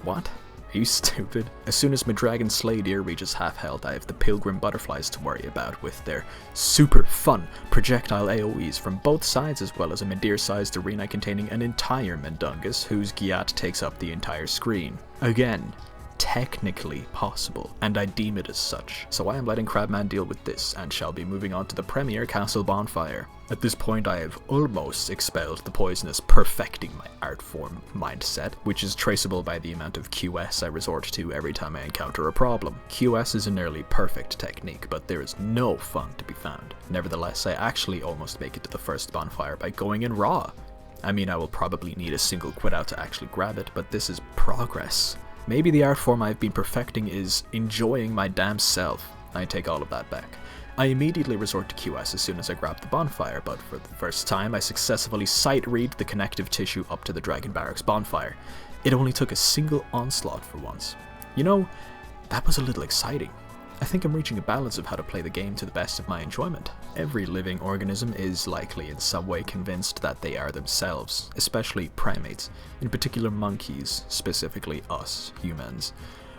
What? Are you stupid? As soon as my Dragon Slayer reaches half health, I have the Pilgrim Butterflies to worry about with their super fun projectile AoEs from both sides, as well as a Midir-sized arena containing an entire Mendungus whose Giat takes up the entire screen. Again, technically possible, and I deem it as such, so I am letting Crabman deal with this, and shall be moving on to the premier castle bonfire. At this point I have almost expelled the poisonous perfecting my art form mindset, which is traceable by the amount of QS I resort to every time I encounter a problem. QS is a nearly perfect technique, but there is no fun to be found. Nevertheless, I actually almost make it to the first bonfire by going in raw. I mean, I will probably need a single quit out to actually grab it, but this is progress. Maybe the art form I've been perfecting is enjoying my damn self. I take all of that back. I immediately resort to QS as soon as I grab the bonfire, but for the first time I successfully sight-read the connective tissue up to the Dragon Barracks bonfire. It only took a single onslaught for once. You know, that was a little exciting. I think I'm reaching a balance of how to play the game to the best of my enjoyment. Every living organism is likely in some way convinced that they are themselves, especially primates, in particular monkeys, specifically us, humans.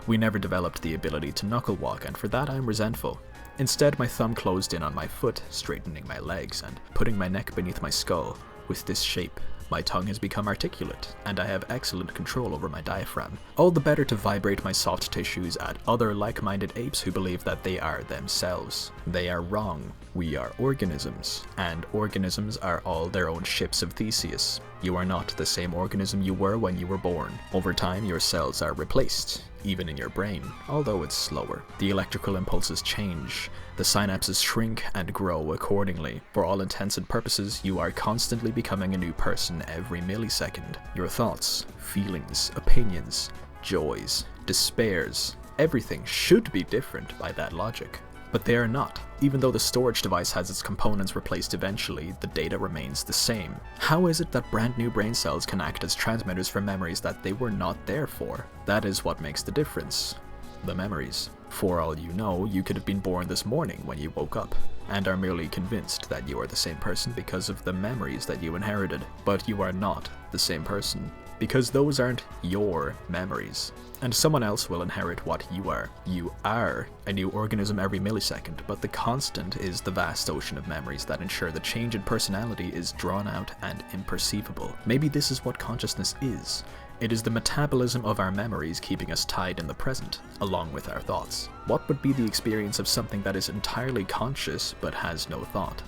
We never developed the ability to knuckle walk, and for that I'm resentful. Instead, my thumb closed in on my foot, straightening my legs and putting my neck beneath my skull. With this shape, my tongue has become articulate, and I have excellent control over my diaphragm. All the better to vibrate my soft tissues at other like-minded apes who believe that they are themselves. They are wrong. We are organisms, and organisms are all their own ships of Theseus. You are not the same organism you were when you were born. Over time, your cells are replaced, even in your brain, although it's slower. The electrical impulses change, the synapses shrink and grow accordingly. For all intents and purposes, you are constantly becoming a new person every millisecond. Your thoughts, feelings, opinions, joys, despairs, everything should be different by that logic. But they are not. Even though the storage device has its components replaced eventually, the data remains the same. How is it that brand new brain cells can act as transmitters for memories that they were not there for? That is what makes the difference. The memories. For all you know, you could have been born this morning when you woke up, and are merely convinced that you are the same person because of the memories that you inherited. But you are not the same person, because those aren't your memories. And someone else will inherit what you are. You are a new organism every millisecond, but the constant is the vast ocean of memories that ensure the change in personality is drawn out and imperceivable. Maybe this is what consciousness is. It is the metabolism of our memories keeping us tied in the present, along with our thoughts. What would be the experience of something that is entirely conscious but has no thought?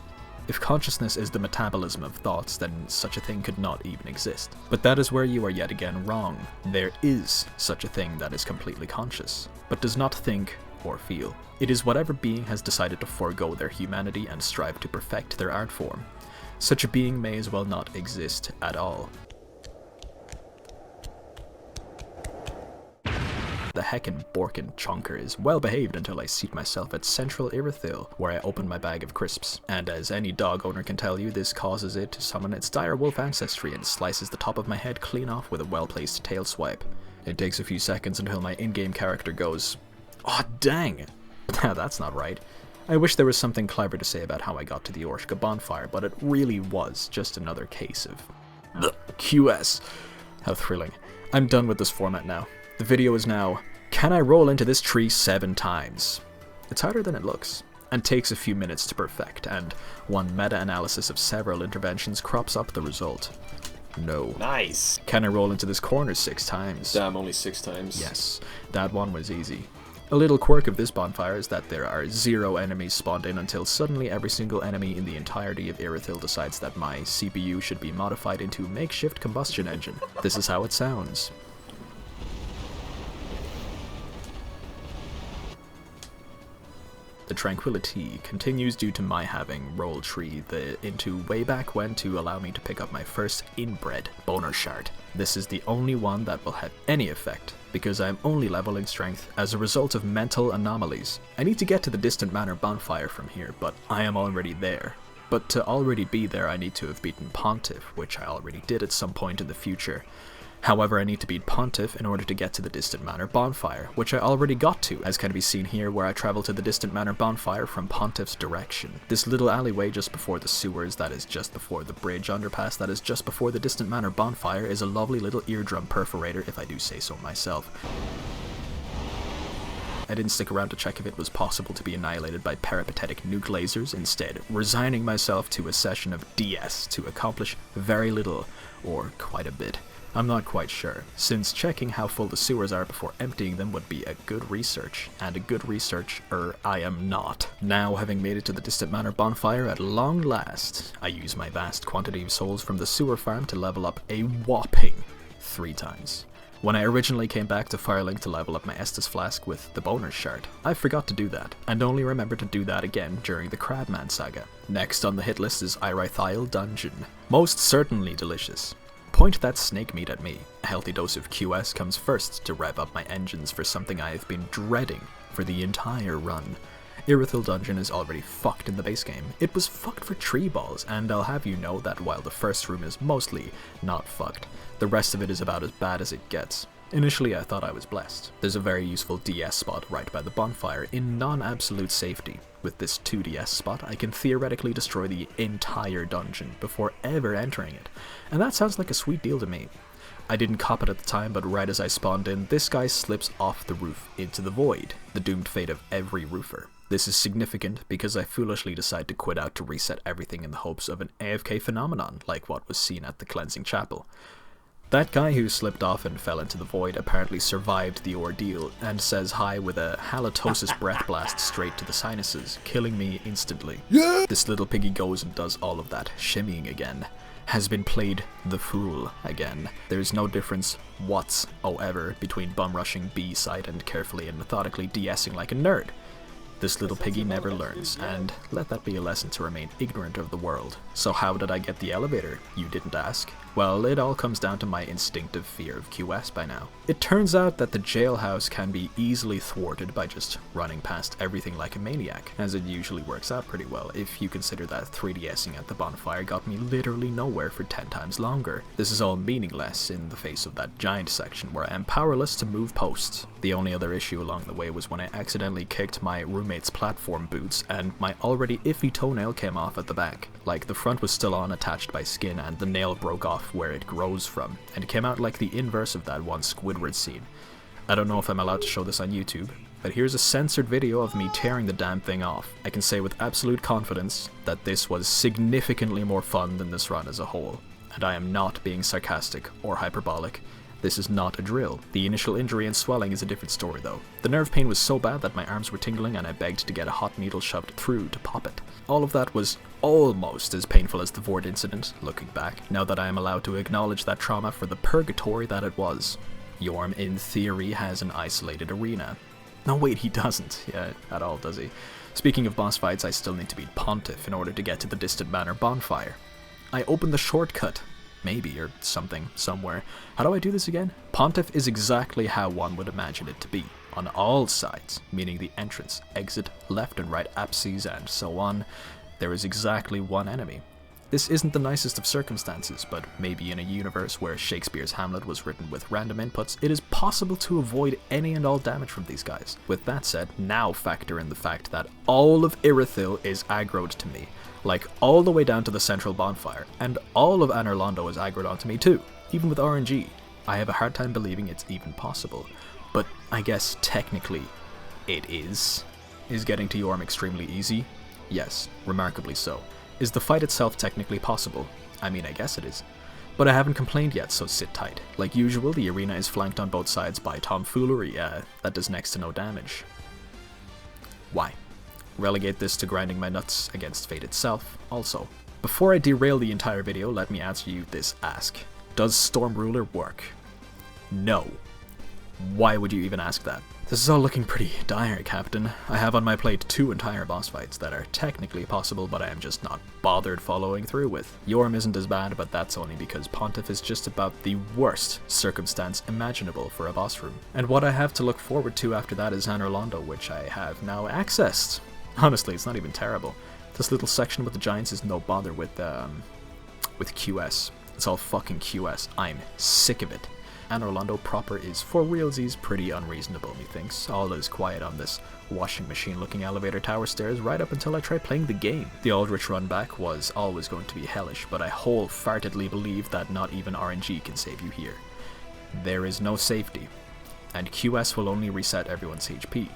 If consciousness is the metabolism of thoughts, then such a thing could not even exist. But that is where you are yet again wrong. There is such a thing that is completely conscious, but does not think or feel. It is whatever being has decided to forego their humanity and strive to perfect their art form. Such a being may as well not exist at all. The heckin' Borkin chunker is well behaved until I seat myself at central Irithyll, where I open my bag of crisps. And as any dog owner can tell you, this causes it to summon its dire wolf ancestry and slices the top of my head clean off with a well-placed tail swipe. It takes a few seconds until my in-game character goes, "Aw, dang! That's not right." I wish there was something clever to say about how I got to the Orshka bonfire, but it really was just another case of the QS. How thrilling. I'm done with this format now. The video is now, can I roll into this tree 7 times? It's harder than it looks, and takes a few minutes to perfect, and one meta-analysis of several interventions crops up the result. No. Nice. Can I roll into this corner 6 times? Damn, only 6 times. Yes, that one was easy. A little quirk of this bonfire is that there are 0 enemies spawned in until suddenly every single enemy in the entirety of Irithyll decides that my CPU should be modified into a makeshift combustion engine. This is how it sounds. The tranquility continues due to my having rolled tree into way back when to allow me to pick up my first inbred boner shard. This is the only one that will have any effect, because I am only leveling strength as a result of mental anomalies. I need to get to the Distant Manor bonfire from here, but I am already there. But to already be there I need to have beaten Pontiff, which I already did at some point in the future. However, I need to beat Pontiff in order to get to the Distant Manor bonfire, which I already got to, as can be seen here where I travel to the Distant Manor bonfire from Pontiff's direction. This little alleyway just before the sewers, that is just before the bridge underpass, that is just before the Distant Manor bonfire, is a lovely little eardrum perforator, if I do say so myself. I didn't stick around to check if it was possible to be annihilated by peripatetic nuke lasers, instead resigning myself to a session of DS to accomplish very little, or quite a bit. I'm not quite sure, since checking how full the sewers are before emptying them would be a good research, and a good researcher I am not. Now, having made it to the Distant Manor bonfire at long last, I use my vast quantity of souls from the sewer farm to level up a whopping 3 times. When I originally came back to Firelink to level up my Estus flask with the bonus shard, I forgot to do that, and only remembered to do that again during the Crabman saga. Next on the hit list is Irithyll Dungeon. Most certainly delicious. Point that snake meat at me. A healthy dose of QS comes first to rev up my engines for something I have been dreading for the entire run. Irithyll Dungeon is already fucked in the base game. It was fucked for tree balls, and I'll have you know that while the first room is mostly not fucked, the rest of it is about as bad as it gets. Initially I thought I was blessed. There's a very useful DS spot right by the bonfire in non-absolute safety. With this 2DS spot, I can theoretically destroy the entire dungeon before ever entering it, and that sounds like a sweet deal to me. I didn't cop it at the time, but right as I spawned in, this guy slips off the roof into the void, the doomed fate of every roofer. This is significant because I foolishly decide to quit out to reset everything in the hopes of an AFK phenomenon like what was seen at the Cleansing Chapel. That guy who slipped off and fell into the void apparently survived the ordeal, and says hi with a halitosis breath blast straight to the sinuses, killing me instantly. Yeah! This little piggy goes and does all of that shimmying again. Has been played the fool again. There's no difference whatsoever between bum rushing B site and carefully and methodically de-essing like a nerd. This little piggy never learns, and let that be a lesson to remain ignorant of the world. So how did I get the elevator? You didn't ask. Well, it all comes down to my instinctive fear of QS by now. It turns out that the jailhouse can be easily thwarted by just running past everything like a maniac, as it usually works out pretty well if you consider that 3DSing at the bonfire got me literally nowhere for 10 times longer. This is all meaningless in the face of that giant section where I am powerless to move posts. The only other issue along the way was when I accidentally kicked my roommate's platform boots and my already iffy toenail came off at the back. Like the front was still on, attached by skin, and the nail broke off where it grows from, and came out like the inverse of that one Squidward scene. I don't know if I'm allowed to show this on YouTube, but here's a censored video of me tearing the damn thing off. I can say with absolute confidence that this was significantly more fun than this run as a whole, and I am not being sarcastic or hyperbolic. This is not a drill. The initial injury and swelling is a different story though. The nerve pain was so bad that my arms were tingling and I begged to get a hot needle shoved through to pop it. All of that was almost as painful as the Vordt incident, looking back, now that I am allowed to acknowledge that trauma for the purgatory that it was. Yorm, in theory, has an isolated arena. No wait, he doesn't, at all, does he? Speaking of boss fights, I still need to beat Pontiff in order to get to the Distant Manor bonfire. I opened the shortcut. Maybe, or something, somewhere. How do I do this again? Pontiff is exactly how one would imagine it to be. On all sides, meaning the entrance, exit, left and right apses, and so on, there is exactly one enemy. This isn't the nicest of circumstances, but maybe in a universe where Shakespeare's Hamlet was written with random inputs, it is possible to avoid any and all damage from these guys. With that said, now factor in the fact that all of Irithyll is aggroed to me. Like, all the way down to the central bonfire, and all of Anor Londo is aggroed onto me too, even with RNG. I have a hard time believing it's even possible, but I guess technically it is. Is getting to Yorm extremely easy? Yes, remarkably so. Is the fight itself technically possible? I mean, I guess it is. But I haven't complained yet, so sit tight. Like usual, the arena is flanked on both sides by tomfoolery, that does next to no damage. Why? Relegate this to grinding my nuts against fate itself, also. Before I derail the entire video, let me answer you this ask. Does Storm Ruler work? No. Why would you even ask that? This is all looking pretty dire, Captain. I have on my plate 2 entire boss fights that are technically possible, but I am just not bothered following through with. Yorm isn't as bad, but that's only because Pontiff is just about the worst circumstance imaginable for a boss room. And what I have to look forward to after that is Anor Londo, which I have now accessed. Honestly, it's not even terrible. This little section with the giants is no bother with QS. It's all fucking QS. I'm sick of it. Anor Londo proper is, for realsies, pretty unreasonable, methinks. All is quiet on this washing machine looking elevator tower stairs right up until I tried playing the game. The Aldrich run back was always going to be hellish, but I wholeheartedly believe that not even RNG can save you here. There is no safety, and QS will only reset everyone's HP.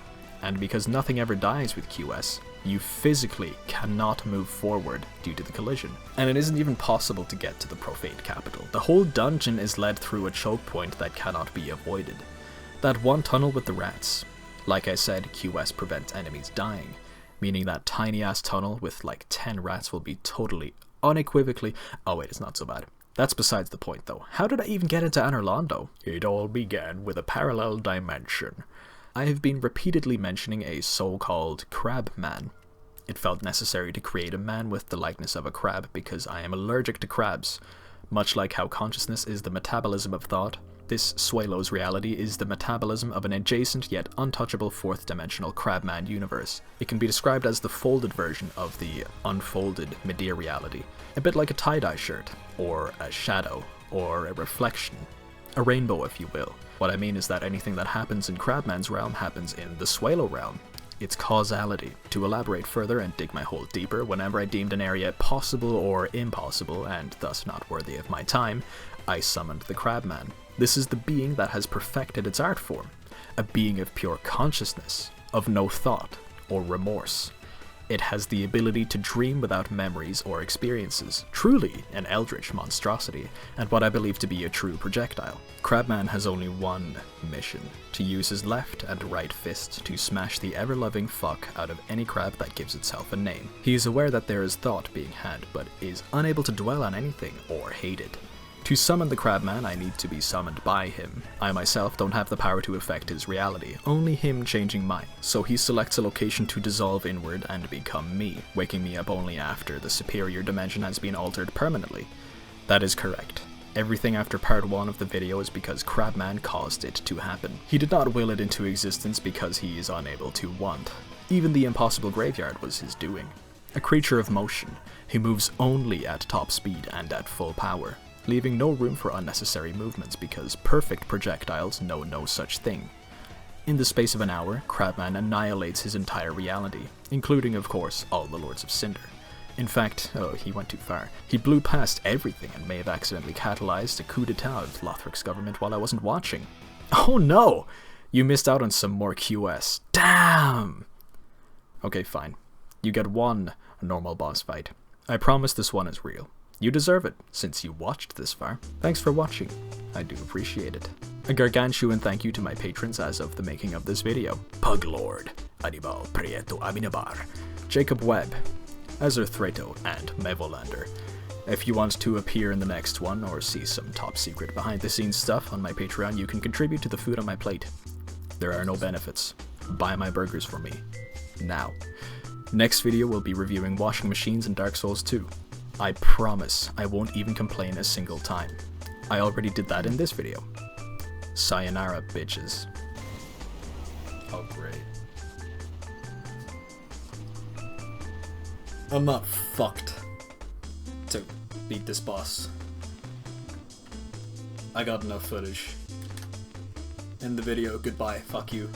And because nothing ever dies with QS, you physically cannot move forward due to the collision. And it isn't even possible to get to the profaned capital. The whole dungeon is led through a choke point that cannot be avoided. That one tunnel with the rats. Like I said, QS prevents enemies dying, meaning that tiny ass tunnel with like 10 rats will be totally, unequivocally— oh wait, it's not so bad. That's besides the point though. How did I even get into Anor Londo? It all began with a parallel dimension. I have been repeatedly mentioning a so-called Crabman. It felt necessary to create a man with the likeness of a crab because I am allergic to crabs. Much like how consciousness is the metabolism of thought, this Swalo's reality is the metabolism of an adjacent yet untouchable fourth-dimensional Crabman universe. It can be described as the folded version of the unfolded Midir reality, a bit like a tie-dye shirt, or a shadow, or a reflection. A rainbow, if you will. What I mean is that anything that happens in Crabman's realm happens in the Swalo realm. It's causality. To elaborate further and dig my hole deeper, whenever I deemed an area possible or impossible, and thus not worthy of my time, I summoned the Crabman. This is the being that has perfected its art form. A being of pure consciousness, of no thought or remorse. It has the ability to dream without memories or experiences, truly an eldritch monstrosity, and what I believe to be a true projectile. Crabman has only one mission, to use his left and right fist to smash the ever-loving fuck out of any crab that gives itself a name. He is aware that there is thought being had, but is unable to dwell on anything or hate it. To summon the Crabman, I need to be summoned by him. I myself don't have the power to affect his reality, only him changing mine. So he selects a location to dissolve inward and become me, waking me up only after the superior dimension has been altered permanently. That is correct. Everything after part 1 of the video is because Crabman caused it to happen. He did not will it into existence because he is unable to want. Even the impossible graveyard was his doing. A creature of motion, he moves only at top speed and at full power, leaving no room for unnecessary movements because perfect projectiles know no such thing. In the space of an hour, Crabman annihilates his entire reality, including, of course, all the Lords of Cinder. In fact, he went too far. He blew past everything and may have accidentally catalyzed a coup d'etat of Lothric's government while I wasn't watching. Oh no! You missed out on some more QS. Damn! Okay, fine. You get one normal boss fight. I promise this one is real. You deserve it, since you watched this far. Thanks for watching. I do appreciate it. A gargantuan thank you to my patrons as of the making of this video. Puglord, Anibal Prieto Aminabar, Jacob Webb, Ezer Threto, and Mevolander. If you want to appear in the next one or see some top secret behind the scenes stuff on my Patreon, you can contribute to the food on my plate. There are no benefits. Buy my burgers for me. Now. Next video will be reviewing washing machines in Dark Souls 2. I promise I won't even complain a single time. I already did that in this video. Sayonara, bitches. Oh, great. I'm not fucked to beat this boss. I got enough footage. In the video, goodbye, fuck you.